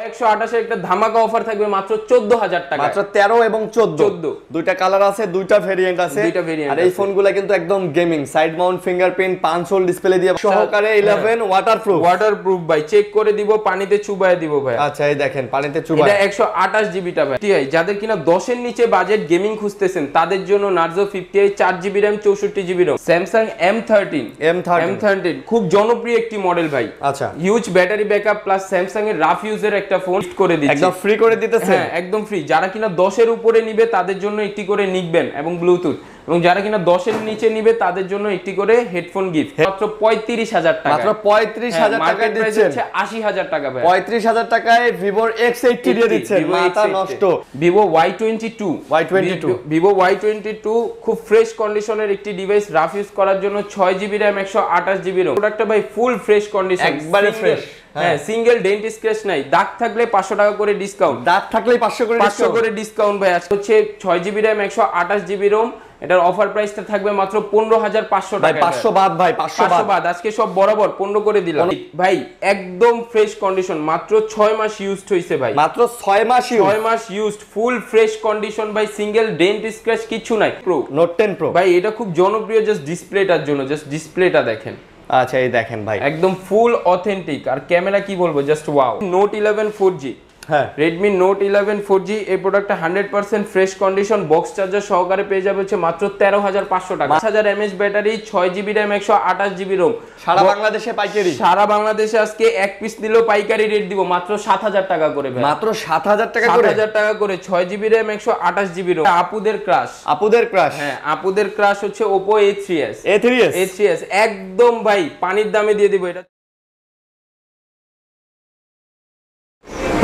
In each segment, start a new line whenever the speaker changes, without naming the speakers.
128 এর একটা ধামাকা অফার থাকবে মাত্র 14000 টাকা।
মাত্র 13 এবং 14 দুইটা কালার আছে, দুইটা ভেরিয়েন্ট আছে। আর এই ফোনগুলো কিন্তু একদম gaming, side Mount fingerprint punch whole display দিয়ে সহকারে 11
ওয়াটারপ্রুফ ভাই, চেক করে দিব, পানিতে চুবায় দিব ভাই।
আচ্ছা এই দেখেন পানিতে চুবায়।
এটা 128 জিবি টা ভাই। TI যাদের কিনা 10 এর নিচে বাজেট গেমিং খুঁজতেছেন তাদের জন্য Narzo 50i 4GB RAM 64GB ROM। Samsung M13 খুব জনপ্রিয় একটি মডেল ভাই।
আচ্ছা
huge battery backup plus Samsung এর রাফ ইউজের একটা ফোন করে দিচ্ছে,
একদম ফ্রি করে দিতেছে।
হ্যাঁ একদম ফ্রি। যারা কিনা 10 এর উপরে নিবে তাদের জন্য একটি করে নিকবেন এবং ব্লুটুথ, এবং যারা কিনা 10 এর নিচে নিবে তাদের জন্য একটি করে হেডফোন গিফট। মাত্র 35000 টাকা।
মাত্র 35000 টাকায় দিচ্ছেন।
80000 টাকা ভাই।
35000 টাকায় Vivo X80 দিয়ে দিচ্ছেন, মাথা নষ্ট।
Vivo Vivo Y22 খুব ফ্রেশ কন্ডিশনের একটি ডিভাইস, রাফ ইউজ করার জন্য 6GB RAM 128GB ROM। প্রোডাক্টটা ভাই ফুল ফ্রেশ কন্ডিশন,
একবারে ফ্রেশ।
হ্যাঁ সিঙ্গেল ডেন্ট স্ক্র্যাচ নাই। দাগ থাকলে 500 টাকা করে ডিসকাউন্ট,
দাগ থাকলেই 500 করে
ডিসকাউন্ট ভাই। আজকে হচ্ছে 6GB RAM 128GB ROM, এটার অফার প্রাইসটা থাকবে মাত্র 15500 টাকা।
500 বাদ ভাই, 500 বাদ।
আজকে সব বরাবর 15 করে দিলাম ভাই। একদম ফ্রেশ কন্ডিশন, মাত্র 6 মাস ইউজড হইছে ভাই।
মাত্র 6 মাস
ইউজড, ফুল ফ্রেশ কন্ডিশন ভাই, সিঙ্গেল ডেন্ট স্ক্র্যাচ কিছু নাই। প্রো
নোট 10 প্রো
ভাই, এটা খুব জনপ্রিয় জাস্ট ডিসপ্লেটার জন্য। জাস্ট ডিসপ্লেটা দেখেন।
আচ্ছা এই দেখেন ভাই,
একদম ফুল অথেন্টিক। আর ক্যামেরা কি বলবো, জাস্ট ওয়াও। নোট 11 4G,
হ্যাঁ
Redmi Note 11 4G। এই প্রোডাক্টটা 100% ফ্রেশ কন্ডিশন, বক্স চার্জার সহকারে পেয়ে যাবে হচ্ছে মাত্র 13500 টাকা। 5000 mAh battery, 6GB RAM 128GB ROM।
সারা বাংলাদেশে পাইকারি।
সারা বাংলাদেশে আজকে এক পিস নিলেও পাইকারি রেট দিব মাত্র 7000 টাকা করে ভাই।
মাত্র 7000 টাকা করে।
7000 টাকা করে, 6GB RAM 128GB ROM। আপুদের ক্রাশ, হ্যাঁ আপুদের ক্রাশ হচ্ছে Oppo A3s একদম ভাই পানির দামে দিয়ে দিব এটা।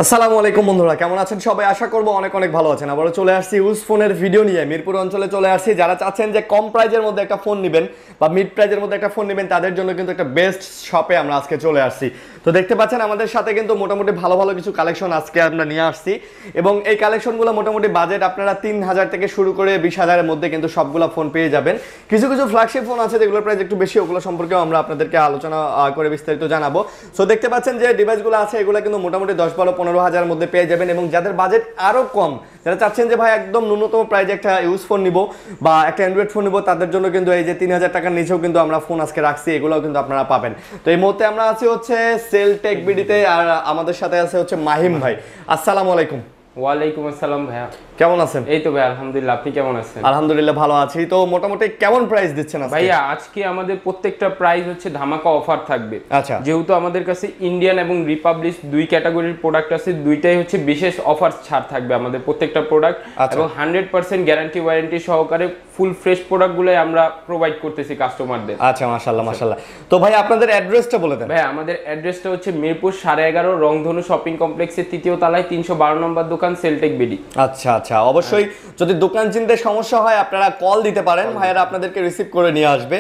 আসসালামু আলাইকুম বন্ধুরা, কেমন আছেন সবাই? আশা করব অনেক অনেক ভালো আছেন। আবারও চলে আসছি ইউজ ফোনের ভিডিও নিয়ে। মিরপুর অঞ্চলে চলে আসছি। যারা চাচ্ছেন যে কম প্রাইজের মধ্যে একটা ফোন নেবেন বা মিড প্রাইজের মধ্যে একটা ফোন নেবেন, তাদের জন্য কিন্তু একটা বেস্ট শপে আমরা আজকে চলে আসছি। তো দেখতে পাচ্ছেন আমাদের সাথে কিন্তু মোটামুটি ভালো ভালো কিছু কালেকশন আজকে আমরা নিয়ে আসছি, এবং এই কালেকশনগুলো মোটামুটি বাজেট আপনারা 3000 থেকে শুরু করে 20000 এর মধ্যে কিন্তু সবগুলো ফোন পেয়ে যাবেন। কিছু কিছু ফ্ল্যাগশিপ ফোন আছে যেগুলোর প্রাইস একটু বেশি, ওগুলো সম্পর্কেও আমরা আপনাদেরকে আলোচনা করে বিস্তারিত জানাবো। সো দেখতে পাচ্ছেন যে ডিভাইসগুলো আছে এগুলো কিন্তু মোটামুটি 10-12-15 মধ্যে পেয়ে যাবেন। এবং যাদের বাজেট আরো কম, যারা চাচ্ছেন যে ভাই একদম ন্যূনতম প্রাইজে একটা ইউজ ফোন নিব বা একটা অ্যান্ড্রয়েড ফোন নিব, তাদের জন্য কিন্তু এই যে 3000 টাকার নিচেও কিন্তু আমরা ফোন আজকে রাখছি, এগুলোও কিন্তু আপনারা পাবেন। তো এই মুহূর্তে আমরা আছি হচ্ছে সেল টেক বিডিতে, আর আমাদের সাথে আছে হচ্ছে মাহিম ভাই। আসসালামু আলাইকুম।
ওয়ালাইকুম আসসালাম ভাইয়া,
কেমন আছেন?
এই তো ভাই আলহামদুলিল্লাহ, আপনি কেমন আছেন?
আলহামদুলিল্লাহ ভালো আছি। তো মোটামুটি কেমন প্রাইস দিচ্ছেন আজকে?
ভাইয়া আজকে আমাদের প্রত্যেকটা প্রাইস হচ্ছে ধামাকা অফার থাকবে।
আচ্ছা,
যেহেতু আমাদের কাছে ইন্ডিয়ান এবং রিপাবলিক দুই ক্যাটাগরির প্রোডাক্ট আছে, দুইটাই হচ্ছে বিশেষ অফার ছাড় থাকবে আমাদের প্রত্যেকটা প্রোডাক্ট, এবং 100% গ্যারান্টি ওয়ারেন্টি সহকারে ফুল ফ্রেশ প্রোডাক্টগুলোই আমরা প্রোভাইড করতেছি কাস্টমারদের।
আচ্ছা মাশাআল্লাহ মাশাআল্লাহ। তো ভাই আপনাদের অ্যাড্রেসটা বলে দেন।
ভাই আমাদের অ্যাড্রেসটা হচ্ছে মিরপুর 11.5 রংধনু শপিং কমপ্লেক্সের 3য় তলায় 312 নম্বর দোকান, সেলটেক বিডি।
আচ্ছা আচ্ছা, অবশ্যই যদি দোকান চিনতে সমস্যা হয় আপনারা কল দিতে পারেন, ভাইয়ারা আপনাদেরকে রিসিভ করে নিয়ে আসবে,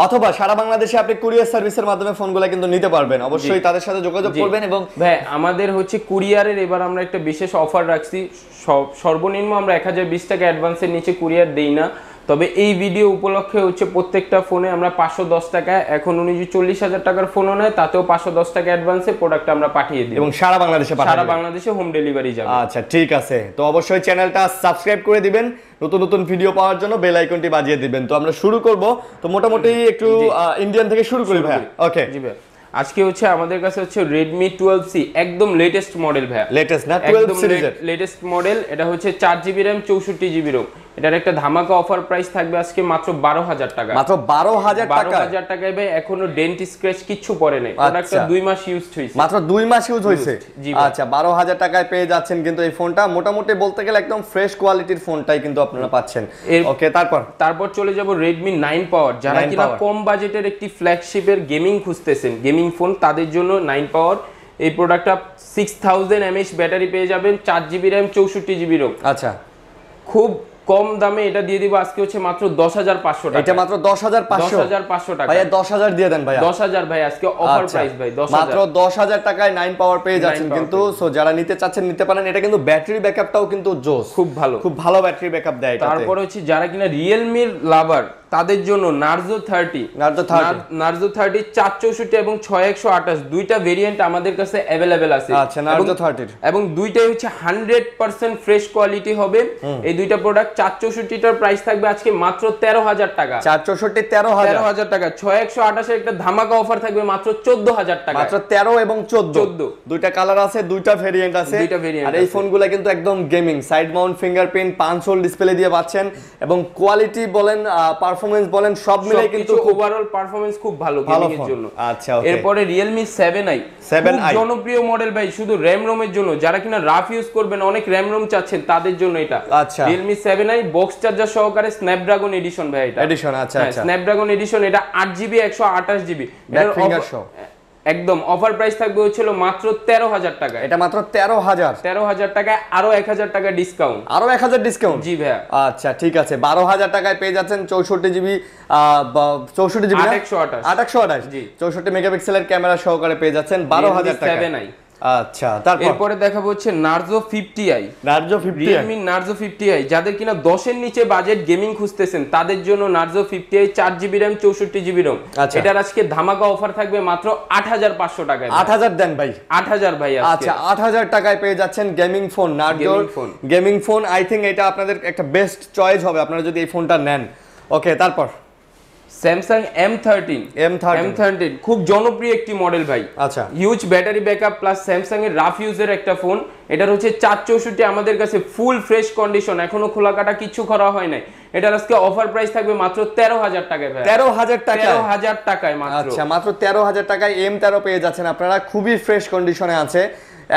অথবা সারা বাংলাদেশে আপনি কুরিয়ার সার্ভিসের মাধ্যমে ফোনগুলো কিন্তু নিতে পারবেন। অবশ্যই তাদের সাথে যোগাযোগ করবেন। এবং
ভাই আমাদের হচ্ছে কুরিয়ারের এবার আমরা একটা বিশেষ অফার রাখছি। সর্বনিম্ন আমরা 1020 টাকা অ্যাডভান্সের নিচে কুরিয়ার দেই না, তবে এই ভিডিও উপলক্ষে হচ্ছে প্রত্যেকটা ফোনে আমরা 510 টাকা, এখন উনি যে 40,000 টাকার ফোনও নেয় তাতেও 510 টাকা অ্যাডভান্সে প্রোডাক্ট আমরা পাঠিয়ে দিই,
এবং সারা বাংলাদেশে
হোম ডেলিভারি যাবে।
আচ্ছা ঠিক আছে, তো অবশ্যই চ্যানেলটা সাবস্ক্রাইব করে দিবেন, নতুন নতুন ভিডিও পাওয়ার জন্য বেল আইকনটি বাজিয়ে দিবেন। তো আমরা শুরু করব। তো মোটামুটি একটু ইন্ডিয়ান থেকে শুরু করি ভাই। ওকে
জি ভাই, আজকে হচ্ছে আমাদের কাছে হচ্ছে Redmi 12C একদম লেটেস্ট মডেল ভাই।
লেটেস্ট না 12 সিরিজের
লেটেস্ট মডেল। এটা হচ্ছে 4GB RAM 64GB ROM। এটার একটা ধামাকা অফার প্রাইস থাকবে আজকে মাত্র 12000 টাকা।
মাত্র 12000 টাকা।
12000 টাকায় ভাই এখনো ডেন্ট স্ক্র্যাচ কিচ্ছু পড়ে নাই। প্রোডাক্টটা 2 মাস ইউজড হইছে,
মাত্র 2 মাস ইউজ হইছে। আচ্ছা 12000 টাকায় পেয়ে যাচ্ছেন কিন্তু এই ফোনটা। মোটামুটি বলতে গেলে একদম ফ্রেশ কোয়ালিটির ফোনটাই কিন্তু আপনারা পাচ্ছেন। ওকে, তারপর
চলে যাব Redmi 9 Power। যারা কিনা কম বাজেটের একটি ফ্ল্যাগশিপের গেমিং খুঁজতেছেন, গেমিং ফোন, তাদের জন্য 9 Power এই প্রোডাক্টটা 6000 mAh ব্যাটারি পেয়ে যাবেন, 4GB RAM 64GB ROM।
আচ্ছা,
খুব কম দামে এটা দিয়ে দিব আজকে হচ্ছে মাত্র 10500 টাকা।
এটা মাত্র 10500 টাকা। ভাই 10000 দিয়ে দেন ভাই।
10000 ভাই আজকে অফার প্রাইস ভাই, 10000
মাত্র 10000 টাকায় 9 পাওয়ার পেয়ে যাচ্ছেন কিন্তু। সো যারা নিতে চাচ্ছেন নিতে পারেন। এটা কিন্তু ব্যাটারি ব্যাকআপটাও কিন্তু জোস, খুব ভালো ব্যাটারি ব্যাকআপ দেয়।
তারপর হচ্ছে যারা কিনা Realme এর লাভার তাদের জন্য নার্জো 30 নার্জো 30 464 এবং 6128 দুইটা ভেরিয়েন্ট আমাদের কাছে अवेलेबल আছে।
আচ্ছা নার্জো 30
এবং দুইটাই হচ্ছে 100% ফ্রেশ কোয়ালিটি হবে। এই দুইটা প্রোডাক্ট 464 টার প্রাইস থাকবে আজকে মাত্র 13000 টাকা।
464 13000
টাকা। 6128 এর একটা ধামাকা অফার থাকবে মাত্র 14000 টাকা।
মাত্র 13 এবং 14 দুইটা কালার আছে, দুইটা ভেরিয়েন্ট আছে। আর এই ফোনগুলো কিন্তু একদম gaming, side Mount fingerprint 5 whole display দিয়ে পাচ্ছেন এবং কোয়ালিটি বলেন পারফরম্যান্স বলেন সব মিলাই কিন্তু
ওভারঅল পারফরম্যান্স খুব ভালো গেমিং এর জন্য।
আচ্ছা ওকে।
এরপরে Realme 7i খুব জনপ্রিয় মডেল ভাই, শুধু র‍্যাম রোমের জন্য, যারা কিনা রাফ ইউজ করবেন, অনেক র‍্যাম রোম চাচ্ছেন তাদের জন্য এটা।
আচ্ছা
Realme 7i বক্স চার্জার সহকারে স্ন্যাপড্রাগন এডিশন ভাই এটা।
এডিশন আচ্ছা আচ্ছা।
স্ন্যাপড্রাগন এডিশন, এটা 8GB 128GB
back finger show.
একদম অফার প্রাইস থাকবে হচ্ছিল মাত্র 13000 টাকা।
এটা মাত্র 13000
টাকায় আরো 1000 টাকা ডিসকাউন্ট।
আরো 1000 ডিসকাউন্ট?
জি ভাইয়া।
আচ্ছা ঠিক আছে, 12000 টাকায় পেয়ে যাচ্ছেন 64GB 64GB
828
জি 64 মেগাপিক্সেলের ক্যামেরা সহকারে পেয়ে যাচ্ছেন 12000 টাকা। আচ্ছা তারপর
এরপরে দেখাবো হচ্ছে Narzo 50i। Realme Narzo 50i যাদের কিনা 10 এর নিচে বাজেট গেমিং খুঁজতেছেন তাদের জন্য Narzo 50i 4GB RAM 64GB ROM। এটার আজকে ধামাকা অফার থাকবে মাত্র 8500 টাকায়।
8000 দেন ভাই।
8000 ভাই আজকে।
আচ্ছা 8000 টাকায় পেয়ে যাচ্ছেন gaming phone, Narzo gaming phone. I thing এটা আপনাদের একটা বেস্ট চয়েস হবে আপনারা যদি এই ফোনটা নেন। ওকে তারপর
Samsung M13 খুব জনপ্রিয় একটি মডেল ভাই।
আচ্ছা
huge battery backup plus Samsung এর রাফ ইউজের একটা ফোন। এটার হচ্ছে 464 আমাদের কাছে ফুল ফ্রেশ কন্ডিশন, এখনো খোলা কাটা কিছু করা হয় নাই। এটার আজকে অফার প্রাইস থাকবে মাত্র 13000 টাকায় ভাই।
13000 টাকা?
13000 টাকায় মাত্র।
আচ্ছা মাত্র 13000 টাকায় M13 পেয়ে যাচ্ছেন আপনারা, খুবই ফ্রেশ কন্ডিশনে আছে,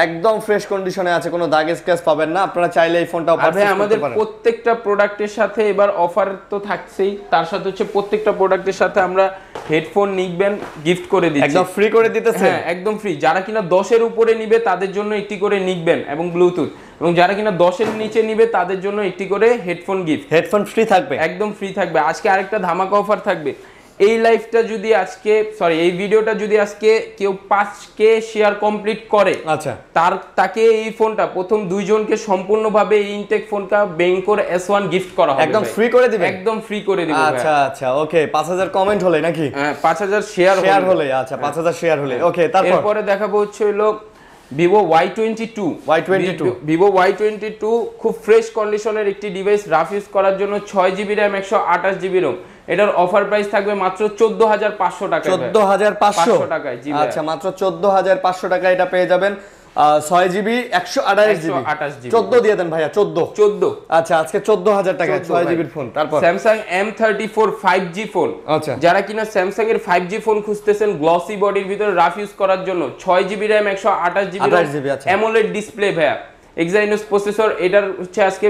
একদম ফ্রেশ কন্ডিশনে আছে, কোনো দাগ স্ক্র্যাচ পাবেন না। আপনারা চাইলে এই ফোনটাও পারচেজ করতে পারেন।
আমাদের প্রত্যেকটা প্রোডাক্টের সাথে এবার অফার তো থাকছেই, তার সাথে হচ্ছে প্রত্যেকটা প্রোডাক্টের সাথে আমরা হেডফোন নিকবেন গিফট করে দিচ্ছি,
একদম ফ্রি করে দিতেছে।
হ্যাঁ একদম ফ্রি। যারা কিনা 10 এর উপরে নিবে তাদের জন্য একটি করে নিকবেন এবং ব্লুটুথ, এবং যারা কিনা 10 এর নিচে নিবে তাদের জন্য একটি করে হেডফোন গিফট।
হেডফোন ফ্রি থাকবে, একদম
ফ্রি থাকবে। আজকে আরেকটা ধামাকা অফার থাকবে। এই লাইভটা যদি আজকে এই ভিডিওটা যদি আজকে কেউ 5k শেয়ার কমপ্লিট করে,
আচ্ছা
তাকে এই ফোনটা প্রথম 2 জনকে সম্পূর্ণভাবে এই ইনটেক ফোনটা বেঙ্কোর S1 গিফট করা হবে।
একদম ফ্রি করে দিবেন?
একদম ফ্রি করে দিব।
আচ্ছা আচ্ছা ওকে। 5000 কমেন্ট হলে নাকি?
হ্যাঁ 5000 শেয়ার
হলে। আচ্ছা 5000 শেয়ার হলে। ওকে
এরপরে দেখাবো হচ্ছে হলো Vivo Y22 Vivo Y22 খুব ফ্রেশ কন্ডিশনের একটি ডিভাইস, রাফ ইউজ করার জন্য 6GB RAM 128GB ROM। এটার অফার প্রাইস থাকবে মাত্র 14500 টাকায়।
14500
টাকায়? জি
আচ্ছা মাত্র 14500 টাকায় এটা পেয়ে যাবেন। 6GB 128GB 14 দিয়ে দেন ভাইয়া। 14 আচ্ছা আজকে 14000 টাকায় 6GB ফোন। তারপর
Samsung M34 5G ফোন।
আচ্ছা
যারা কিনা Samsung এর 5G ফোন খুঁজতেছেন গ্লসি বডির ভিতরে রাফ ইউজ করার জন্য, 6GB RAM 128GB AMOLED display ভাইয়া, Exynos প্রসেসর। এটার হচ্ছে আজকে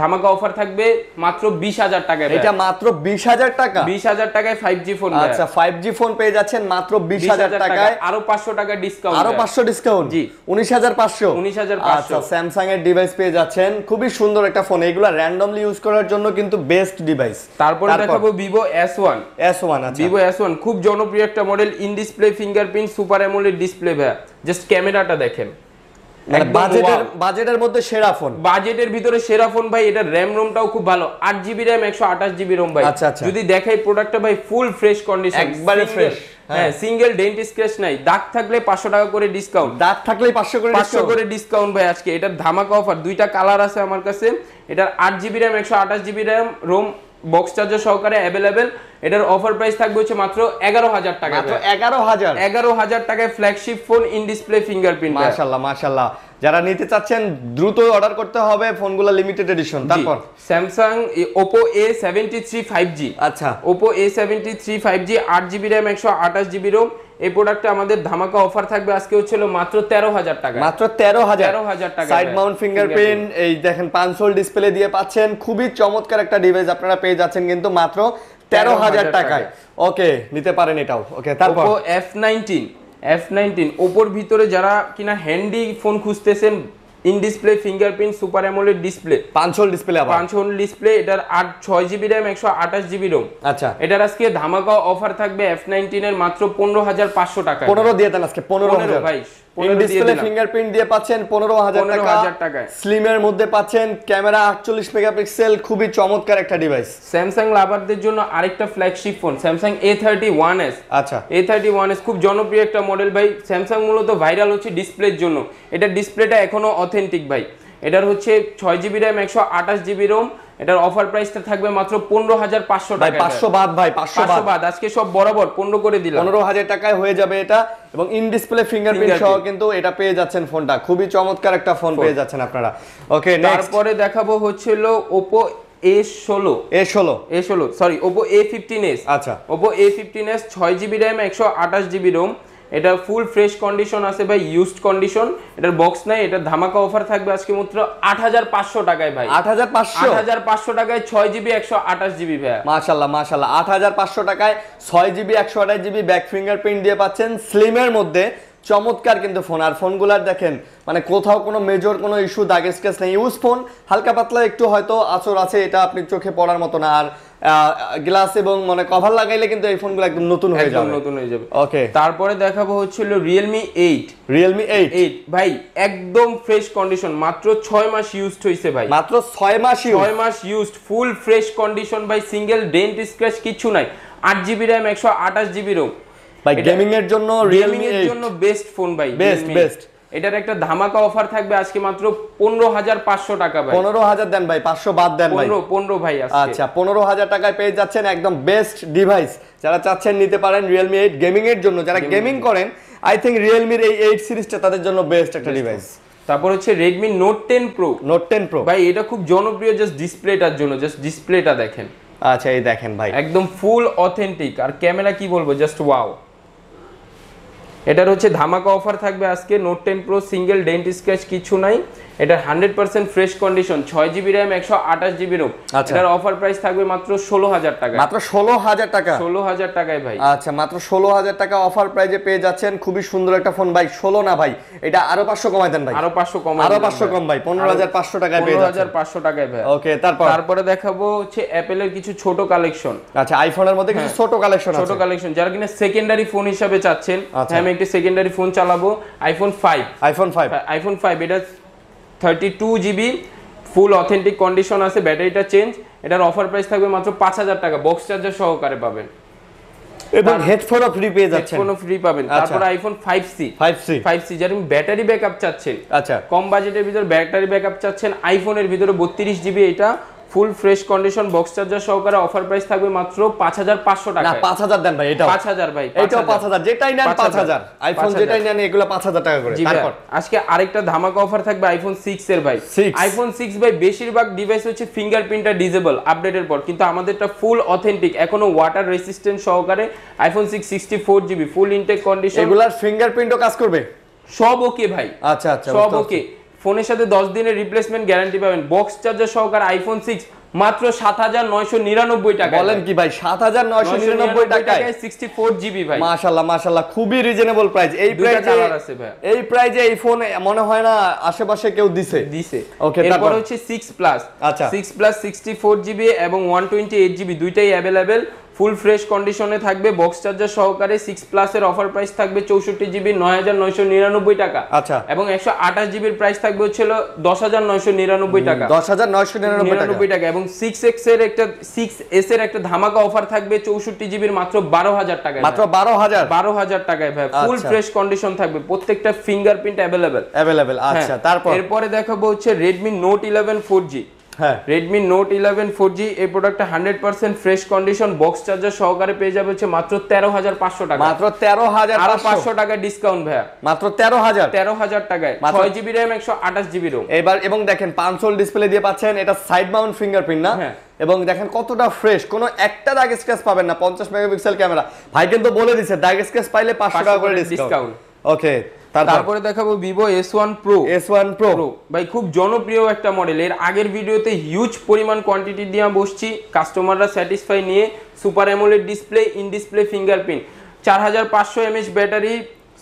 ধামাকা অফার থাকবে মাত্র 20000 টাকায়।
এটা মাত্র 20000 টাকা?
20000 টাকায় 5G ফোন।
আচ্ছা 5G ফোন পেয়ে যাচ্ছেন মাত্র 20000 টাকায়,
আরো 500 টাকা ডিসকাউন্ট।
আরো 500 ডিসকাউন্ট? জি 19500। আচ্ছা স্যামসাং এর ডিভাইস পেয়ে যাচ্ছেন, খুবই সুন্দর একটা ফোন। এগুলা র‍্যান্ডমলি ইউজ করার জন্য কিন্তু বেস্ট ডিভাইস।
তারপরে দেখাবো Vivo S1।
আচ্ছা
Vivo S1 খুব জনপ্রিয় একটা model, in display fingerprint super AMOLED display ভাইয়া। জাস্ট ক্যামেরাটা দেখেন,
বাজেটের মধ্যে সেরা ফোন,
বাজেটের ভিতরে সেরা ফোন ভাই। এটা র‍্যাম রোমটাও খুব ভালো, 8GB RAM 128GB ROM ভাই। যদি দেখাই প্রোডাক্টটা ভাই ফুল ফ্রেশ কন্ডিশন,
একবারে ফ্রেশ।
হ্যাঁ সিঙ্গেল ডেন্ট স্ক্র্যাচ নাই, দাগ থাকলে 500 টাকা করে ডিসকাউন্ট,
দাগ থাকলে 500 করে
ডিসকাউন্ট ভাই আজকে। এটার ধামাকা অফার, দুইটা কালার আছে আমার কাছে। এটার 8GB RAM 128GB ROM box charger সহকারে अवेलेबल। এটার অফার প্রাইস থাকবে হচ্ছে মাত্র 11000 টাকা।
মাত্র 11000
টাকায় flagship phone, in display fingerprint.
মাশাআল্লাহ যারা নিতে চাচ্ছেন দ্রুত অর্ডার করতে হবে, ফোনগুলো লিমিটেড এডিশন। তারপর
স্যামসাং Oppo A73 5G।
আচ্ছা
Oppo A73 5G 8GB RAM 128GB ROM। এই প্রোডাক্টটা আমাদের ধামাকা অফার থাকবে আজকে হচ্ছিল মাত্র 13000 টাকা।
মাত্র 13000
টাকা।
সাইড মাউন্ট ফিঙ্গারপ্রিন্ট, এই দেখেন 5 হোল ডিসপ্লে দিয়ে পাচ্ছেন, খুবই চমৎকার একটা ডিভাইস আপনারা পেয়ে যাচ্ছেন কিন্তু মাত্র 13000 টাকায়। ওকে নিতে পারেন এটাও। ওকে তারপর
Oppo F19 Oppoর ভিতরে যারা কিনা হ্যান্ডি ফোন খুঁজতেছেন, in display fingerprint super AMOLED display,
5 whole display, আবার
5 হোল ডিসপ্লে। এটার 6GB RAM 128GB ROM।
আচ্ছা এটার
আজকে ধামাকা অফার থাকবে F19 এর মাত্র 15500 টাকা।
15 দিয়ে দেন আজকে। 15000
ভাই
ইন ডিসপ্লে ফিঙ্গারপ্রিন্ট দিয়ে পাচ্ছেন 15000 টাকা স্লিমের মধ্যে পাচ্ছেন ক্যামেরা 48 মেগাপিক্সেল খুবই চমৎকার একটা ডিভাইস
স্যামসাং লাভারদের জন্য আরেকটা ফ্ল্যাগশিপ ফোন স্যামসাং A31s।
আচ্ছা
A31s খুব জনপ্রিয় একটা মডেল ভাই স্যামসাং মূলত ভাইরাল হচ্ছে ডিসপ্লের জন্য এটা ডিসপ্লেটা এখনো অথেন্টিক ভাই এটার হচ্ছে 6GB RAM 128GB ROM এটার অফার প্রাইসটা থাকবে মাত্র 15500 টাকা
500 বাদ ভাই 500
বাদ আজকে সব বরাবর 15 করে দিলাম
15000 টাকায় হয়ে যাবে এটা এবং ইন ডিসপ্লে ফিঙ্গারপ্রিন্ট সহ কিন্তু এটা পেয়ে যাচ্ছেন ফোনটা খুবই চমৎকার একটা ফোন পেয়ে যাচ্ছেন আপনারা ওকে নেক্সট
তারপরে দেখাবো হচ্ছিল Oppo A16 sorry Oppo A15s
আচ্ছা
Oppo A15s 6GB RAM 128GB ROM এটা ফুল ফ্রেশ কন্ডিশন আছে ভাই ইউজড কন্ডিশন এটার বক্স নাই এটা ধামাকা অফার থাকবে আজকে মাত্র 8500 টাকায় ভাই 8500 টাকায় 6GB 128GB ভাই
মাশাআল্লাহ মাশাআল্লাহ 8500 টাকায় 6GB 128GB ব্যাক ফিঙ্গারপ্রিন্ট দিয়ে পাচ্ছেন স্লিমের মধ্যে চমৎকার কিন্তু ফোন আর ফোনগুলার দেখেন মানে কোথাও কোনো মেজর কোনো ইস্যু দাগ স্ক্র্যাচ নেই ইউজ ফোন হালকা পাতলা একটু হয়তো আঁচড় আছে এটা আপনি চোখে পড়ার মতো না আর গ্লাস এবং মানে কভার লাগাইলে কিন্তু এই ফোনগুলো একদম নতুন হয়ে যাবে ওকে
তারপরে দেখাবো হচ্ছিল Realme 8 ভাই একদম ফ্রেশ কন্ডিশন মাত্র 6 মাস ইউজড হইছে ভাই
মাত্র 6 মাস
ইউজড ফুল ফ্রেশ কন্ডিশন ভাই সিঙ্গেল ডেন্ট স্ক্র্যাচ কিছু নাই 8GB RAM 128GB ROM
ভাই গেমিং এর জন্য
Realme এর জন্য বেস্ট ফোন ভাই
বেস্ট
এটার একটা ধামাকা অফার থাকবে আজকে মাত্র 15500 টাকা ভাই
15000 দেন ভাই 500 বাদ দেন ভাই
15 ভাই আজকে
আচ্ছা 15000 টাকায় পেয়ে যাচ্ছেন একদম বেস্ট ডিভাইস যারা চাচ্ছেন নিতে পারেন Realme 8 গেমিং এর জন্য যারা গেমিং করেন আই থিং Realme এর এই 8 সিরিজটা তাদের জন্য বেস্ট একটা ডিভাইস
তারপর হচ্ছে Redmi Note 10 Pro ভাই এটা খুব জনপ্রিয় জাস্ট ডিসপ্লেটার জন্য জাস্ট ডিসপ্লেটা দেখেন
আচ্ছা এই দেখেন ভাই
একদম ফুল অথেন্টিক আর ক্যামেরা কি বলবো জাস্ট ওয়াও এটার হচ্ছে ধামাকা অফার থাকবে আজকে Note 10 Pro single dent scratch কিছু নাই এটা 100% fresh condition 6GB RAM 128GB ROM এটার অফার প্রাইস থাকবে মাত্র 16000 টাকা
মাত্র 16000
টাকায় ভাই
আচ্ছা মাত্র 16000 টাকা অফার প্রাইজে পেয়ে যাচ্ছেন খুবই সুন্দর একটা ফোন ভাই 16 না ভাই এটা আরো 500 কমাই দেন ভাই
আরো 500
কম ভাই 15500 টাকায় পেয়ে যাচ্ছেন
15500 টাকায় ভাই
ওকে তারপরে
দেখাবো হচ্ছে Apple এর কিছু ছোট কালেকশন
আচ্ছা আইফোনের মধ্যে কিছু ছোট কালেকশন
যারা কিনা সেকেন্ডারি ফোন হিসেবে চাচ্ছেন আমি একটা সেকেন্ডারি ফোন চালাবো আইফোন 5 এটা 32GB ফুল অথেন্টিক কন্ডিশন আছে ব্যাটারিটা চেঞ্জ এটার অফার প্রাইস থাকবে মাত্র 5000 টাকা বক্স চার্জার সহকারে পাবেন
এবং হেডফোনও ফ্রি পেয়ে যাচ্ছেন
তারপর আইফোন 5C যারা ব্যাটারি ব্যাকআপ চাচ্ছেন
আচ্ছা
কম বাজেটের ভিতর ব্যাটারি ব্যাকআপ চাচ্ছেন আইফোনের ভিতরে 32GB এটা full fresh condition box charger সহকারে অফার প্রাইস থাকবে মাত্র 5500 টাকা
না 5000 দেন ভাই এটাও
5000 ভাই
এটাও 5000 যেটাই নেন 5000 আইফোন যেটাই নেন এগুলো 5000 টাকা করে
তারপর আজকে আরেকটা ধামাকা অফার থাকবে আইফোন 6 এর ভাই আইফোন 6 ভাই বেশিরভাগ ডিভাইস হচ্ছে ফিঙ্গারপ্রিন্টটা ডিসেবল আপডেটের পর কিন্তু আমাদেরটা ফুল অথেন্টিক এখনো ওয়াটার রেজিস্ট্যান্ট সহকারে আইফোন 6 64GB ফুল ইনটেক কন্ডিশন
এগুলার ফিঙ্গারপ্রিন্টও কাজ করবে
সব ওকে ভাই
আচ্ছা
সব ওকে ফোনের সাথে 10 দিনের রিপ্লেসমেন্ট গ্যারান্টি পাবেন বক্স চার্জার সহকারে আইফোন 6 মাত্র 7999 টাকা
বলেন কি ভাই 7999 টাকায়
64GB ভাই
মাশাআল্লাহ খুবই রিজনেবল প্রাইস এই প্রাইজে এই ফোন মনে হয় না আশেপাশে কেউ দিছে
ওকে তারপর হচ্ছে 6 প্লাস
আচ্ছা
6 প্লাস 64GB এবং 128GB দুইটাই अवेलेबल ফুল ফ্রেশ কন্ডিশনে থাকবে বক্স চার্জার সহকারে 6 প্লাস এর অফার প্রাইস থাকবে 64GB 9999 টাকা
আচ্ছা
এবং 128GB এর প্রাইস থাকবে হচ্ছে 10999 টাকা
10999
টাকা এবং 6X এর একটা 6S এর একটা ধামাকা অফার থাকবে 64GB এর মাত্র 12000 টাকায়
মাত্র 12000
টাকায় ভাই ফুল ফ্রেশ কন্ডিশন থাকবে প্রত্যেকটা ফিঙ্গারপ্রিন্ট अवेलेबल
আচ্ছা তারপর
এরপরে দেখাবো হচ্ছে Redmi Note 11 4G Redmi Note 11 4G এই প্রোডাক্টটা 100% ফ্রেশ কন্ডিশন বক্স চার্জার সহকারে পেয়ে যাবে হচ্ছে মাত্র 13500 টাকা
মাত্র 13500
আর 500 টাকা ডিসকাউন্ট ভাই
মাত্র 13000
টাকায় 6GB RAM 128GB ROM
এবার এবং দেখেন পাঁচল ডিসপ্লে দিয়ে পাচ্ছেন এটা সাইড মাউন্ট ফিঙ্গারপ্রিন্ট না এবং দেখেন কতটা ফ্রেশ কোনো একটা দাগ স্ক্র্যাচ পাবেন না 50 মেগাপিক্সেল ক্যামেরা ভাই কিন্তু বলে দিয়েছে দাগ স্ক্র্যাচ পাইলে 500 টাকা করে ডিসকাউন্ট ওকে
তারপরে দেখাবো Vivo S1 Pro ভাই খুব জনপ্রিয় একটা মডেল এর আগের ভিডিওতে হিউজ পরিমাণ কোয়ান্টিটি দিয়ে বসছি কাস্টমাররা স্যাটিসফাই নিয়ে super AMOLED display in display fingerprint 4500 mAh battery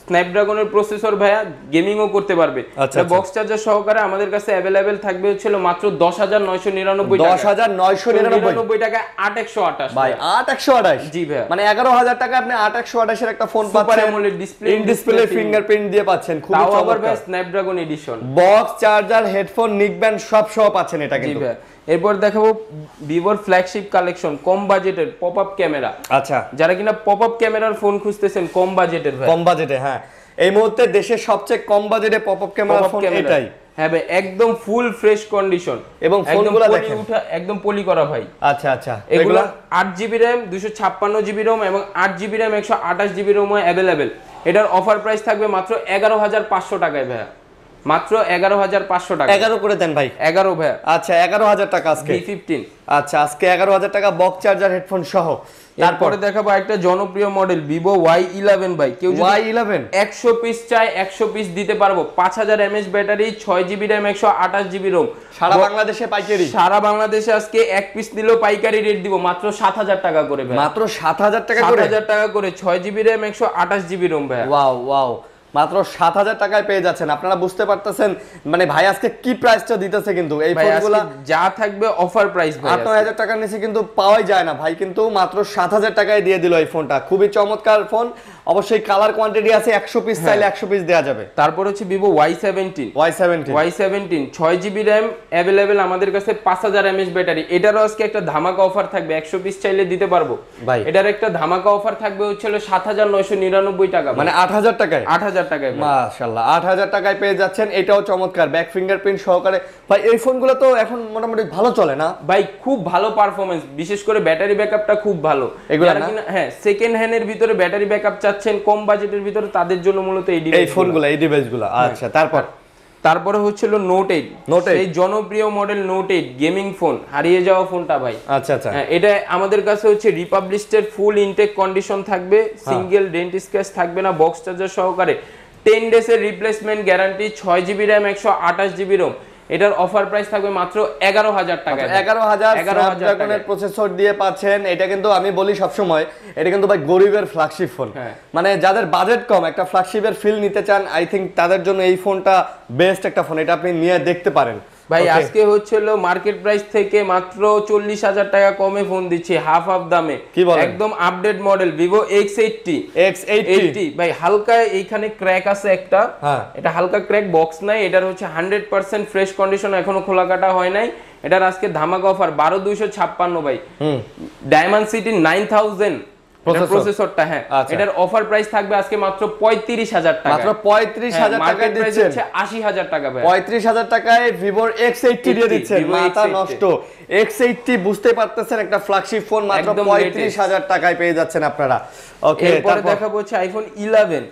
স্ন্যাপড্রাগনের প্রসেসর ভাইয়া, গেমিংও করতে পারবে।
আচ্ছা,
বক্স চার্জার সহকারে আমাদের কাছে অ্যাভেলেবেল থাকবে হচ্ছে মাত্র 10,999 টাকা।
10,999
টাকা 8128
ভাই, 8128।
জি ভাইয়া,
মানে 11,000 টাকা আপনি 8128 এর একটা ফোন পাচ্ছেন,
AMOLED display,
in display fingerprint দিয়ে পাচ্ছেন, খুবই
তাও আবার ভাই
চমৎকার।
Snapdragon edition,
box charger, headphone, neck band সব সহ পাচ্ছেন এটা
জি
কিন্তু।
ভাইয়া। এরপর দেখাবো ভিভোর ফ্ল্যাগশিপ কালেকশন, কম বাজেটের পপআপ ক্যামেরা।
আচ্ছা,
যারা কিনা পপআপ ক্যামেরার ফোন খুঁজতেছেন কম বাজেটের ভাই,
কম বাজেটে, হ্যাঁ এই মুহূর্তে দেশের সবচেয়ে কম বাজেটে পপআপ ক্যামেরা ফোন এটাই।
হ্যাঁ ভাই, একদম ফুল ফ্রেশ কন্ডিশন
এবং ফোনগুলো দেখেন
একদম পলি করা ভাই।
আচ্ছা আচ্ছা,
এগুলো 8GB RAM 256GB ROM এবং 8GB RAM 128GB ROM available. এটার অফার প্রাইস থাকবে মাত্র 11,500 টাকায় ভাইয়া, মাত্র 11,500 টাকা।
11 করে দেন ভাই।
11 ভাইয়া,
আচ্ছা 11,000 টাকা আজকে।
V15।
আচ্ছা, আজকে 11,000 টাকা বক্স চার্জার, হেডফোন সহ।
তারপরে দেখাবো একটা জনপ্রিয় মডেল ভিভো Y11 ভাই। কেউ যদি
Y11
100 পিস চাই 100 পিস দিতে পারবো। 5000 mAh battery, 6GB RAM 128GB ROM,
সারা বাংলাদেশে পাইকারি।
সারা বাংলাদেশে আজকে এক পিস নিলেও পাইকারি রেট দিব মাত্র 7,000 টাকা করে ভাই,
মাত্র 7,000 টাকা করে।
7,000 টাকা করে, 6GB RAM 128GB ROM ভাই।
ওয়াও ওয়াও, মাত্র 7,000 টাকায় পেয়ে যাচ্ছেন। আপনারা বুঝতে পারতেছেন মানে ভাই আজকে কি প্রাইসটা দিতেছে, কিন্তু এই ফোনগুলো
যা থাকবে অফার প্রাইস ভাই।
8,000 টাকার নিচে কিন্তু পাওয়াই যায় না ভাই, কিন্তু মাত্র 7,000 টাকায় দিয়ে দিল এই ফোনটা। খুবই চমৎকার ফোন, অবশ্যই কালার কোয়ান্টিটি আছে, 100 পিস চাইলে 100 পিস দেওয়া যাবে।
তারপর হচ্ছে Vivo Y17। Y17 6GB RAM available আমাদের কাছে, 5000 mAh ব্যাটারি। এটারও আজকে একটা ধামাকা অফার থাকবে, 100 পিস চাইলে দিতে পারবো
ভাই।
এটার একটা ধামাকা অফার থাকবে হচ্ছে 7,999 টাকা,
মানে 8,000 টাকায়।
8,000 টাকায় ভাই।
মাশাআল্লাহ, 8,000 টাকায় পেয়ে যাচ্ছেন। এটাও চমৎকার, ব্যাক ফিঙ্গারপ্রিন্ট সহকারে। ভাই এই ফোনগুলো তো এখন মোটামুটি ভালো চলে না
ভাই, খুব ভালো পারফরম্যান্স, বিশেষ করে ব্যাটারি ব্যাকআপটা খুব ভালো।
এগুলা
যারা কিনা হ্যাঁ সেকেন্ড হ্যান্ডের ভিতরে ব্যাটারি ব্যাকআপ চাচ্ছেন কম বাজেটের ভিতরে, তাদের জন্য মূলত এই
ফোনগুলো, এই ডিভাইসগুলো। আচ্ছা,
তারপরে হচ্ছিল নোট 8, এই জনপ্রিয় মডেল নোট 8 গেমিং ফোন, হারিয়ে যাওয়া ফোনটা ভাই।
আচ্ছা আচ্ছা,
এটা আমাদের কাছে হচ্ছে রিপাবলিশের ফুল ইনটেক কন্ডিশন থাকবে, সিঙ্গেল ডেন্ট স্ক্র্যাচ থাকবে না, বক্স চার্জার সহকারে, 10 ডেজ এর replacement guarantee, 6GB RAM 128GB ROM। এটার অফার প্রাইস থাকবে মাত্র 11,000 টাকা।
11,000 স্ন্যাপড্রাগনের প্রসেসর দিয়ে পাচ্ছেন। এটা কিন্তু আমি বলি সব সময়, এটা কিন্তু ভাই গরিবের ফ্ল্যাগশিপ ফোন। মানে যাদের বাজেট কম, একটা ফ্ল্যাগশিপের ফিল নিতে চান, আই থিংক তাদের জন্য এই ফোনটা বেস্ট একটা ফোন। এটা আপনি নিয়ে দেখতে পারেন
ভাই। আজকে হচ্ছিল মার্কেট প্রাইস থেকে মাত্র 40,000 টাকা কমে ফোন দিচ্ছি, হাফ দামে, একদম আপডেট মডেল ভিভো X80 ভাই। হালকা এইখানে ক্র্যাক আছে একটা, এটা হালকা ক্র্যাক, বক্স নাই। এটার হচ্ছে 100% ফ্রেশ কন্ডিশন, এখনো খোলা কাটা হয় নাই। এটার আজকে ধামাকা অফার 12,256 ভাই। ডায়মন্ড সিটি 9000 প্রসেসরটা, হ্যাঁ এটার অফার প্রাইস থাকবে আজকে মাত্র 35,000 টাকা।
মাত্র 35,000 টাকা দিচ্ছেন,
80,000 টাকা ভাই।
35,000 টাকায় ভিভোর X80 দিয়ে দিচ্ছেন, মাথা নষ্ট। X80 বুঝতে পারতেছেন, একটা ফ্ল্যাগশিপ ফোন মাত্র 35,000 টাকায় পেয়ে যাচ্ছেন আপনারা। ওকে,
এরপর দেখাবো হচ্ছে আইফোন 11।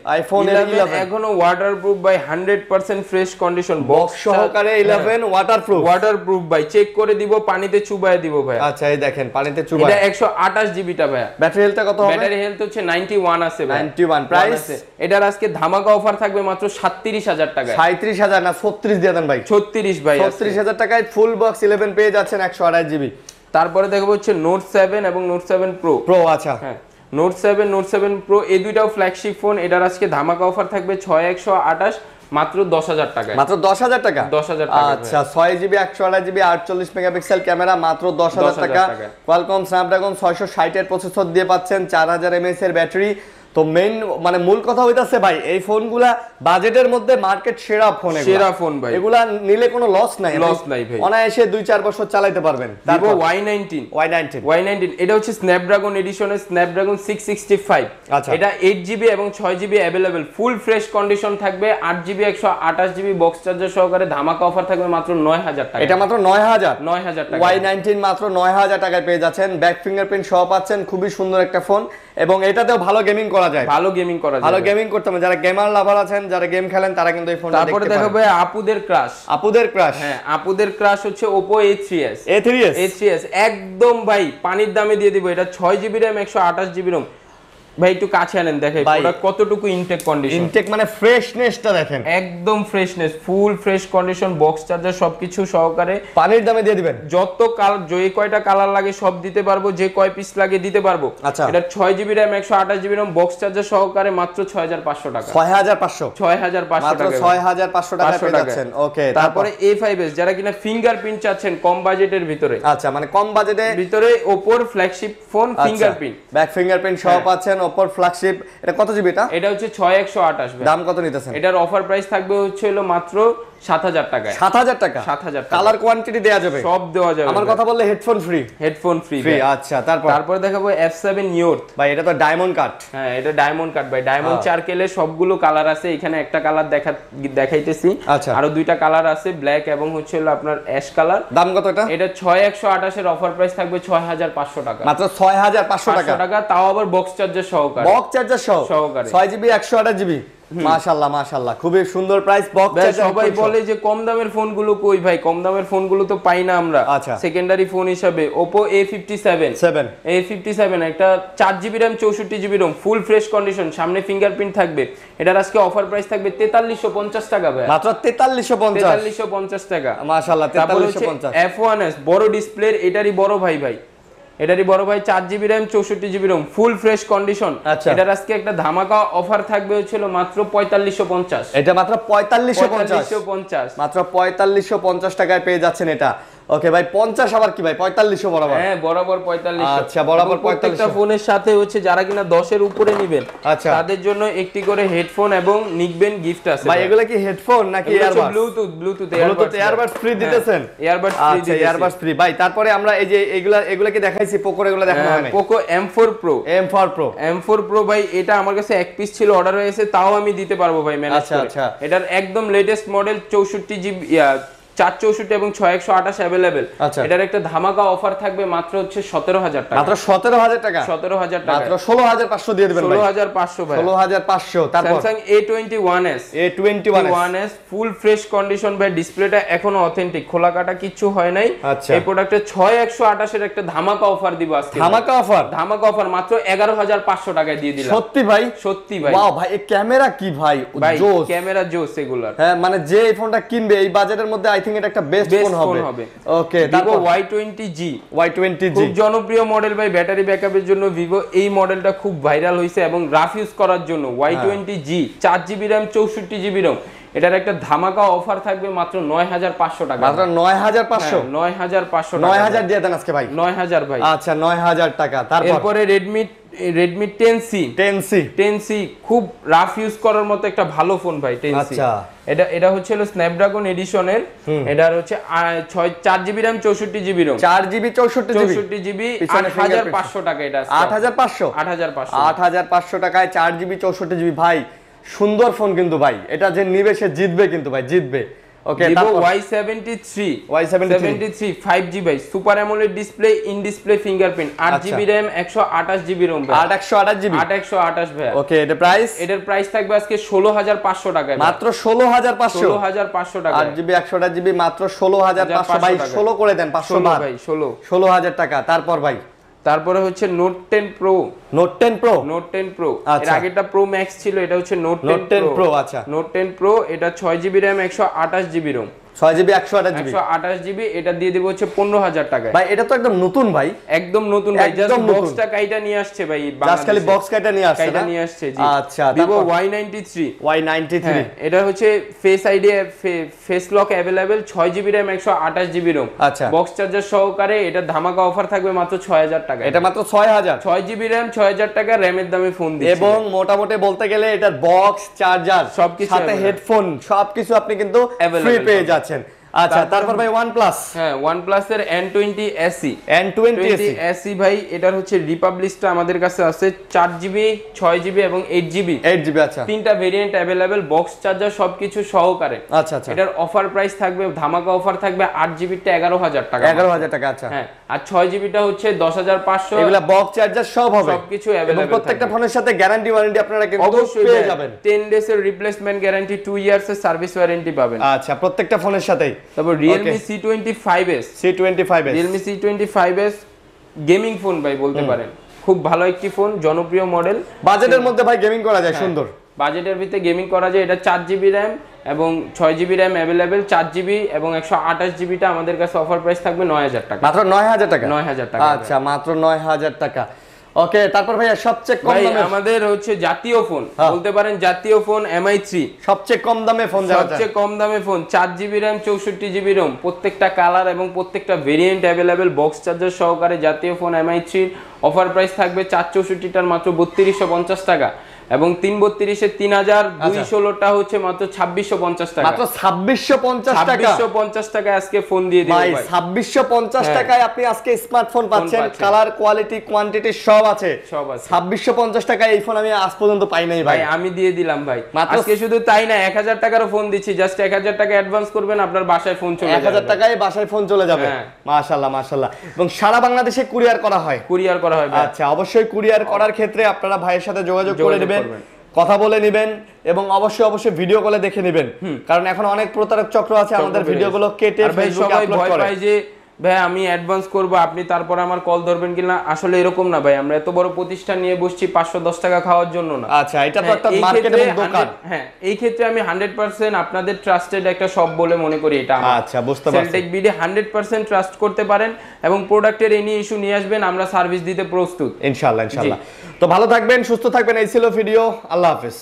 এখনো ওয়াটারপ্রুফ বাই 100% ফ্রেশ কন্ডিশন, বক্স সহকারে
11
ওয়াটারপ্রুফ বাই, চেক করে দিব, পানিতে চুবায় দিব ভাই।
আচ্ছা, এই দেখেন পানিতে চুবায়।
এটা 128GB টা ভাই।
ব্যাটারি হেলথটা কত হবে?
ব্যাটারি হেলথ হচ্ছে 91 আছে ভাই।
91 প্রাইস।
এটার আজকে ধামাকা অফার থাকবে মাত্র 37,000 টাকা।
37,000 না 36 দিয়ে দেন ভাই।
36 ভাই,
36,000 টাকায় ফুল বক্স 11 পেয়ে যাচ্ছেন 128GB।
তারপরে দেখবো হচ্ছে নোট 7 এবং নোট 7 প্রো।
আচ্ছা,
হ্যাঁ নোট 7 প্রো, এই দুইটাও ফ্ল্যাগশিপ ফোন। এটার আজকে ধামাকা অফার থাকবে 6128, মাত্র 10,000 টাকা।
মাত্র 10,000 টাকা।
10,000 টাকা।
আচ্ছা, 6GB 128GB 48 মেগাপিক্সেল ক্যামেরা, মাত্র 10,000 টাকা। কোয়ালকম স্ন্যাপড্রাগন 660 এর প্রসেসর দিয়ে পাচ্ছেন, 4000 mAh এর ব্যাটারি। তো মেইন মানে মূল কথা হইতাছে ভাই, এই ফোনগুলা বাজেটের মধ্যে মার্কেট সেরা ফোন,
সেরা ফোন ভাই।
এগুলা নিলে কোনো লস নাই
ভাই,
অনায়াসে 2-4 বছর চালাতে পারবেন।
Vivo Y19 এটা হচ্ছে স্ন্যাপড্রাগন এডিশনের স্ন্যাপড্রাগন 665।
আচ্ছা,
এটা 8GB এবং 6GB available, full fresh condition থাকবে, 8GB 128GB বক্স চার্জার সহকারে। ধামাকা অফার থাকবে মাত্র 9,000 টাকা।
এটা মাত্র 9,000
টাকা।
Y19 মাত্র 9,000 টাকায় পেয়ে যাচ্ছেন, ব্যাক ফিঙ্গারপ্রিন্ট সহ পাচ্ছেন। খুবই সুন্দর একটা ফোন, এবং এটাতেও ভালো গেমিং করা যায়।
ভালো গেমিং করা যায়,
ভালো গেমিং করতে হবে। যারা গেমার লাভার আছেন, যারা গেম খেলেন, তারা কিন্তু এই ফোনটা দেখতে পারেন।
তারপরে দেখাবো আপুদের ক্রাশ। হ্যাঁ, আপুদের ক্রাশ হচ্ছে Oppo A3s। একদম ভাই পানির দামে দিয়ে দিব। এটা 6GB RAM 128GB ROM, ভাই একটু কাছে আনেন দেখেন
ভাই,
প্রোডাক্ট কতটুকু ইনটেক কন্ডিশন।
ইনটেক মানে ফ্রেশনেসটা দেখেন,
একদম freshness, full fresh condition, box charger সবকিছু সহকারে।
পানির দামে দিয়ে দিবেন।
যত কালার, যে কয়টা কালার লাগে সব দিতে পারবো, যে কয় পিস লাগে দিতে পারবো।
আচ্ছা।
এটা 6GB RAM 128GB RAM box charger সহকারে মাত্র 6500 টাকা।
6500
6500
মাত্র
টাকা।
6500 টাকা পেয়ে যাচ্ছেন। ওকে,
তারপরে A5s যারা কিনা ফিঙ্গারপ্রিন্ট চাচ্ছেন কম বাজেটের ভিতরে।
আচ্ছা, মানে কম বাজেটে
ভিতরে ওপোর flagship phone fingerprint,
back fingerprint সহ পাচ্ছেন। ওপোর ফ্ল্যাগশিপ, এটা কত জিবি এটা?
এটা হচ্ছে 6128 ভাই।
দাম কত নিতেছেন?
এটার অফার প্রাইস থাকবে হচ্ছে হলো মাত্র 7000 টাকায়।
7000 টাকা?
7000 টাকা।
কালার কোয়ান্টিটি দেয়া যাবে?
সব দেওয়া যাবে।
আমার কথা বললে হেডফোন ফ্রি?
Headphone free.
আচ্ছা,
তারপর দেখাবো F7 Youth
ভাই, এটা তো ডায়মন্ড কাট।
হ্যাঁ, এটা ডায়মন্ড কাট ভাই। ডায়মন্ড চারকেলের সবগুলো কালার আছে, এখানে একটা কালার দেখাইতেছি।
আচ্ছা।
আরো দুইটা কালার আছে, ব্ল্যাক এবং হচ্ছে হলো আপনার অ্যাশ কালার।
দাম কত এটা?
এটা 6128 এর অফার প্রাইস থাকবে 6500 টাকা।
মাত্র 6500
টাকা, তাও আবার বক্স চার্জার সহকারে।
বক্স চার্জার সহকারে 6GB 128GB। মাশাআল্লাহ মাশাআল্লাহ, খুবই সুন্দর প্রাইস। Box charger.
সবাই বলে যে কম দামের ফোনগুলো কই ভাই, কম দামের ফোনগুলো তো পাই না আমরা
আচ্ছা।
সেকেন্ডারি ফোন হিসাবে Oppo A57 একটা 4GB RAM 64GB ROM full fresh condition, সামনে ফিঙ্গারপ্রিন্ট থাকবে। এটার আজকে অফার প্রাইস থাকবে 4350 টাকা ভাই।
মাত্র 4350
টাকা।
মাশাআল্লাহ, 4350।
F1s বড় ডিসপ্লের, এটারই বড় ভাই 4GB RAM 64GB ROM full fresh condition. এটার আজকে একটা ধামাকা অফার থাকবে হচ্ছে মাত্র 4550।
এটা মাত্র 4550। মাত্র 4550 টাকায় পেয়ে যাচ্ছেন এটা। ওকে ভাই, 50 আবার কি ভাই? 4500 বরাবর?
হ্যাঁ, বরাবর 4500।
আচ্ছা, বরাবর 4500।
প্রত্যেকটা ফোনের সাথে হচ্ছে যারা কিনা 10 এর উপরে নেবেন
আচ্ছা,
তাদের জন্য একটি করে হেডফোন এবং নিকবেন গিফট আছে
ভাই। এগুলা কি হেডফোন নাকি এয়ারবাডস?
ব্লুটুথ
এয়ারবাডস ফ্রি দিতেছেন?
এয়ারবাডস ফ্রি
আচ্ছা, এয়ারবাডস ফ্রি ভাই। তারপরে আমরা এই যে এগুলা কি দেখাইছি, পোকোর এগুলা দেখানো হয় না?
পোকো M4 Pro ভাই, এটা আমার কাছে এক পিস ছিল, অর্ডার হয়েছে, তাও আমি দিতে পারবো ভাই ম্যানেজ করে।
আচ্ছা।
এটার একদম লেটেস্ট মডেল 64GB 464 এবং 6128 अवेलेबल। এটার একটা ধামাকা অফার থাকবে মাত্র হচ্ছে 17000 টাকা।
মাত্র 17000 টাকা?
17000 টাকা।
মাত্র 16500 দিয়ে দিবেন ভাই।
16500 ভাই।
16500। তারপর
Samsung A21s full fresh condition ভাই, ডিসপ্লেটা এখনো অথেন্টিক, খোলা কাটা কিছু হয় নাই। এই প্রোডাক্টে 6128 এর একটা ধামাকা অফার দিব আজকে।
ধামাকা অফার মাত্র
11500 টাকায় দিয়ে দিলাম।
সত্যি ভাই?
সত্যি ভাই।
ওয়াও ভাই, এই ক্যামেরা কি ভাই?
জোস ক্যামেরা, জোস এগুলা।
হ্যাঁ, মানে যে এই ফোনটা কিনবে এই বাজেটের মধ্যে আই থিং এটা একটা বেস্ট ফোন হবে। ওকে, তারপর
Y20G
খুব
জনপ্রিয় মডেল ভাই, ব্যাটারি ব্যাকআপের জন্য Vivo এই মডেলটা খুব ভাইরাল হইছে এবং রাফ ইউজ করার জন্য। Y20G 4GB RAM 64GB ROM, এটার একটা ধামাকা অফার থাকবে মাত্র 9500 টাকা।
মাত্র 9500?
9500 টাকা।
9000 দিয়ে দেন আজকে ভাই।
9000 ভাই।
আচ্ছা, 9000 টাকা।
তারপরে Redmi 10C খুব রাফ ইউজ করার মতো একটা ভালো ফোন ভাই 10C।
আচ্ছা,
এটা হচ্ছে স্ন্যাপড্রাগন এডিশনের। এটার হচ্ছে 4GB RAM 64GB ROM
4GB
64GB 8500 টাকা। এটা
8500 টাকায় 4GB 64GB ভাই। সুন্দর ফোন কিন্তু ভাই, এটা যে নিবে সে জিতবে কিন্তু ভাই, জিতবে। ওকে,
Vivo Y73 5G ভাই, super AMOLED display, in display fingerprint, 8GB RAM 128GB ROM ভাই। 828 ভাই।
ওকে, এটার
প্রাইস থাকবে আজকে 16500 টাকায়।
মাত্র 16500
টাকা।
8GB 128GB মাত্র 16500 ভাই। 16 করে দেন, 500
ভাই।
16000 টাকা।
তারপরে হচ্ছে Note 10 Pro এর আগেটা Pro Max ছিল, এটা হচ্ছে Note 10 Pro।
আচ্ছা,
Note 10 Pro এটা 6GB RAM 128GB ROM
6GB 128GB
এটা দিয়ে দেব হচ্ছে 15000 টাকায়।
ভাই এটা তো একদম নতুন ভাই,
একদম নতুন ভাই, জাস্ট বক্সটা কাইটা নিয়ে আসছে ভাই,
জাস্ট খালি বক্স কাইটা নিয়ে আসছে
জি।
আচ্ছা,
Vivo Y93 এটা হচ্ছে face ID face lock available, 6GB RAM 128GB ROM
আচ্ছা,
বক্স চার্জার সহকারে। এটা ধামাকা অফার থাকবে মাত্র 6000 টাকা।
এটা মাত্র 6000।
6GB RAM 6000 টাকা র‍্যামের দামে ফোন দিচ্ছে
এবং মোটামুটি বলতে গেলে এটার বক্স, চার্জার,
সবকিছু
সাথে হেডফোন সবকিছু আপনি কিন্তু ফ্রি পেয়ে যাচ্ছেন। আচ্ছা, তারপর ভাই OnePlus।
হ্যাঁ, OnePlus এর N20 SE ভাই, এটার হচ্ছে রিপাবলিশটা আমাদের কাছে আছে 4GB 6GB এবং 8GB।
আচ্ছা,
তিনটা ভেরিয়েন্ট अवेलेबल, বক্স চার্জার সবকিছু সহকারে।
আচ্ছা,
এটার অফার প্রাইস থাকবে, ধামাকা অফার থাকবে 8GB টা 11000 টাকা।
11000 টাকা। আচ্ছা,
হ্যাঁ, আর 6GB টা হচ্ছে 10500।
এগুলা বক্স চার্জার সব হবে,
সবকিছু
এবং
अवेलेबल।
প্রত্যেকটা ফোনের সাথে গ্যারান্টি ওয়ারেন্টি আপনারা কিন্তু পেয়ে যাবেন।
10 ডেজ এর রিপ্লেসমেন্ট গ্যারান্টি, 2 ইয়ার্স এর সার্ভিস ওয়ারেন্টি পাবেন।
আচ্ছা, প্রত্যেকটা ফোনের সাথেই।
তারপর Realme C25s
C25s
gaming phone ভাই বলতে পারেন, খুব ভালো একটি ফোন, জনপ্রিয় মডেল।
বাজেটের মধ্যে ভাই গেমিং করা যায় সুন্দর।
বাজেটের ভিতরে গেমিং করা যায়। এটা 4GB র্যাম এবং 6GB র্যাম অ্যাভেলেবেল। 4GB এবং 128GBটা আমাদের কাছে অফার প্রাইস থাকবে 9000 টাকা।
মাত্র 9000 টাকা?
9000 টাকা।
আচ্ছা, মাত্র 9000 টাকা। ওকে, তারপর ভাইয়া সবচেয়ে কম দামে
আমাদের হচ্ছে জাতীয় ফোন, বলতে পারেন জাতীয় ফোন MI3,
সবচেয়ে কম দামে ফোন,
সবচেয়ে কম দামে phone, 4GB RAM 64GB ROM, প্রত্যেকটা কালার এবং প্রত্যেকটা ভেরিয়েন্ট অ্যাভেলেবেল, বক্স চার্জার সহকারে জাতীয় ফোন MI3 অফার প্রাইস থাকবে 464টার মাত্র 3250 টাকা এবং 332 3000, 216টা হচ্ছে মাত্র 2650 টাকা।
মাত্র 2650 টাকা?
2650 টাকায় আজকে ফোন দিয়ে দিই ভাই।
2650 টাকায় আপনি আজকে স্মার্টফোন পাচ্ছেন, কালার কোয়ালিটি কোয়ান্টিটি সব আছে। 2650 টাকায় এই ফোন আমি আজ পর্যন্ত পাই নাই ভাই।
আমি দিয়ে দিলাম ভাই আজকে। শুধু তাই না, 1000 টাকারও ফোন দিচ্ছি। জাস্ট 1000 টাকা অ্যাডভান্স করবেন, আপনার বাসায় ফোন চলে যাবে।
1000 টাকায় বাসায় ফোন চলে যাবে। মাশাআল্লাহ মাশাআল্লাহ। এবং সারা বাংলাদেশে কুরিয়ার করা হয়?
কুরিয়ার করা হয়।
আচ্ছা, অবশ্যই কুরিয়ার করার ক্ষেত্রে আপনারা ভাইয়ের সাথে যোগাযোগ করে নেবেন, কথা বলে নেবেন এবং অবশ্যই ভিডিও কলে দেখে নেবেন, কারণ এখন অনেক প্রতারক চক্র আছে আমাদের ভিডিওগুলো কেটে ফেসবুকে আপলোড করে।
যে ভাই আমি অ্যাডভান্স করব, আপনি তারপর আমার কল ধরবেন কিনা, আসলে এরকম না ভাই। আমরা এত বড় প্রতিষ্ঠান নিয়ে বসছি 510 টাকা খাওয়ার জন্য না।
আচ্ছা, এটা তো একটা মার্কেট এবং দোকান।
হ্যাঁ, এই ক্ষেত্রে আমি 100% আপনাদের ট্রাস্টেড একটা শপ বলে মনে করি এটা।
আচ্ছা, বুঝতে পারছি।
সেলটেক বিডি 100% ট্রাস্ট করতে পারেন এবং প্রোডাক্টের এনি ইস্যু নিয়ে আসবেন, আমরা সার্ভিস দিতে প্রস্তুত
ইনশাআল্লাহ ইনশাআল্লাহ। তো ভালো থাকবেন, সুস্থ থাকবেন। এই ছিল ভিডিও। আল্লাহ হাফেজ।